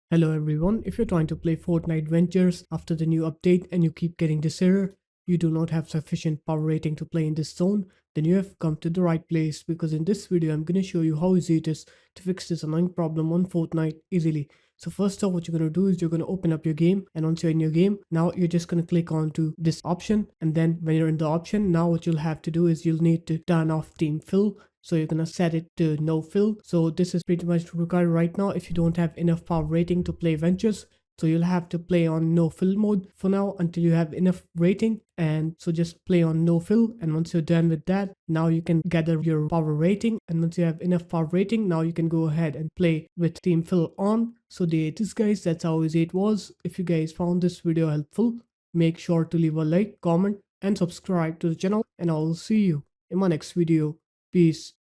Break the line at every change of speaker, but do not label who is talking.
Hello everyone, if you're trying to play Fortnite Ventures after the new update and you keep getting this error, you do not have sufficient power rating to play in this zone, then you have come to the right place because in this video I'm going to show you how easy it is to fix this annoying problem on Fortnite easily. So first off, what you're going to do is you're going to open up your game, and once you're in your game, now you're just going to click on to this option, and then when you're in the option, now what you'll have to do is you'll need to turn off team fill. So you're gonna set it to no fill. So this is pretty much required right now if you don't have enough power rating to play ventures. So you'll have to play on no fill mode for now until you have enough rating. And so just play on no fill. And once you're done with that, now you can gather your power rating. And once you have enough power rating, now you can go ahead and play with team fill on. So there it is, guys. That's how easy it was. If you guys found this video helpful, make sure to leave a like, comment, and subscribe to the channel. And I'll see you in my next video. Peace.